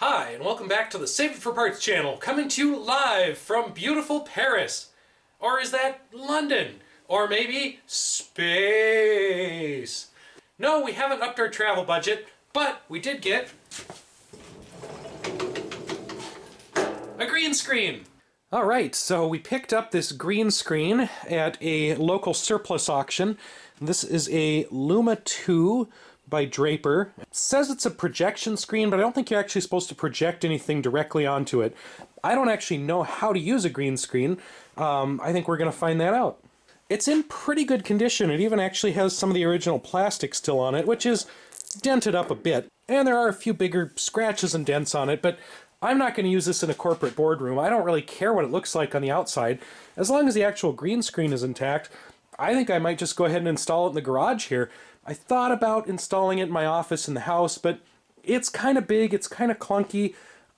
Hi, and welcome back to the Save It for Parts channel, coming to you live from beautiful Paris. Or is that London? Or maybe space? No, we haven't upped our travel budget, but we did get a green screen. Alright, so we picked up this green screen at a local surplus auction. This is a Luma 2 by Draper. It says it's a projection screen, but I don't think you're actually supposed to project anything directly onto it. I don't actually know how to use a green screen. I think we're going to find that out. It's in pretty good condition. It even actually has some of the original plastic still on it, which is dented up a bit. And there are a few bigger scratches and dents on it, but I'm not going to use this in a corporate boardroom. I don't really care what it looks like on the outside. As long as the actual green screen is intact, I think I might just go ahead and install it in the garage here. I thought about installing it in my office in the house, but it's kind of big, it's kind of clunky.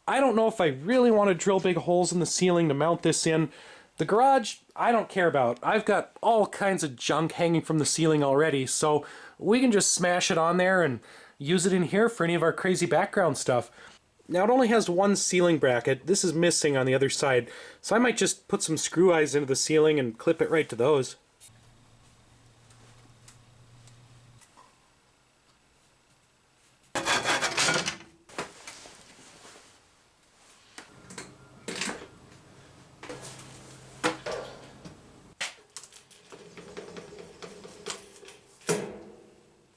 I don't know if I really want to drill big holes in the ceiling to mount this in. The garage, I don't care about. I've got all kinds of junk hanging from the ceiling already, so we can just smash it on there and use it in here for any of our crazy background stuff. Now, it only has one ceiling bracket. This is missing on the other side, so I might just put some screw eyes into the ceiling and clip it right to those.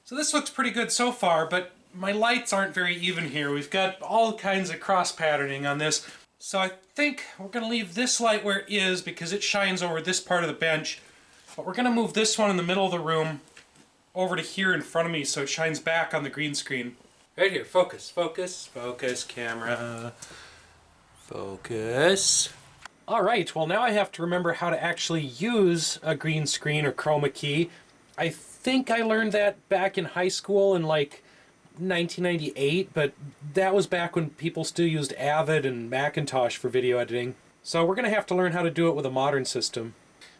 So this looks pretty good so far, but my lights aren't very even here. We've got all kinds of cross patterning on this. So I think we're going to leave this light where it is because it shines over this part of the bench. But we're going to move this one in the middle of the room over to here in front of me so it shines back on the green screen. Right here, focus, focus, focus, camera, focus. Alright, well now I have to remember how to actually use a green screen or chroma key. I think I learned that back in high school in like 1998, but that was back when people still used Avid and Macintosh for video editing. So we're going to have to learn how to do it with a modern system.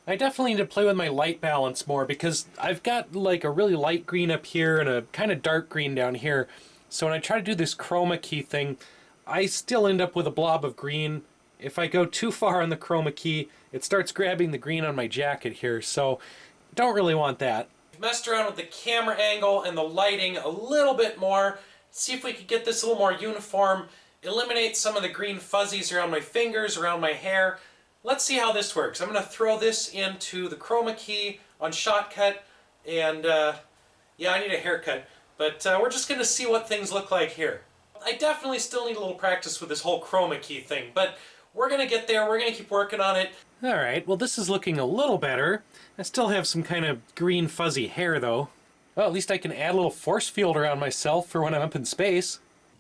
I definitely need to play with my light balance more because I've got like a really light green up here and a kind of dark green down here. So when I try to do this chroma key thing, I still end up with a blob of green. If I go too far on the chroma key, it starts grabbing the green on my jacket here, so don't really want that. Messed around with the camera angle and the lighting a little bit more, see if we could get this a little more uniform, eliminate some of the green fuzzies around my fingers, around my hair. Let's see how this works. I'm going to throw this into the chroma key on Shotcut, and yeah, I need a haircut, but we're just going to see what things look like here. I definitely still need a little practice with this whole chroma key thing, but we're going to get there, we're going to keep working on it. Alright, well this is looking a little better. I still have some kind of green fuzzy hair though. Well, at least I can add a little force field around myself for when I'm up in space.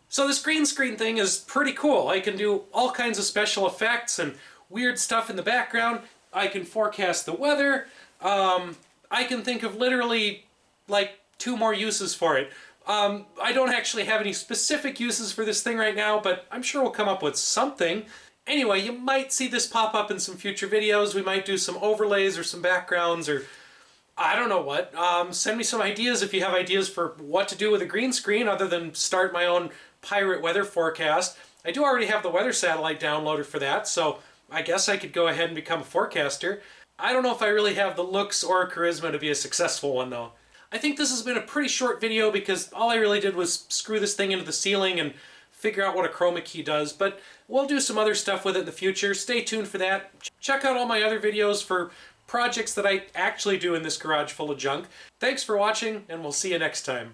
So this green screen thing is pretty cool. I can do all kinds of special effects and weird stuff in the background. I can forecast the weather. I can think of literally like 2 more uses for it. I don't actually have any specific uses for this thing right now, but I'm sure we'll come up with something. Anyway, you might see this pop up in some future videos. We might do some overlays or some backgrounds or I don't know what. Send me some ideas if you have ideas for what to do with a green screen other than start my own pirate weather forecast. I do already have the weather satellite downloaded for that, so I guess I could go ahead and become a forecaster. I don't know if I really have the looks or charisma to be a successful one though. I think this has been a pretty short video because all I really did was screw this thing into the ceiling and figure out what a chroma key does, but we'll do some other stuff with it in the future. Stay tuned for that. Check out all my other videos for projects that I actually do in this garage full of junk. Thanks for watching, and we'll see you next time.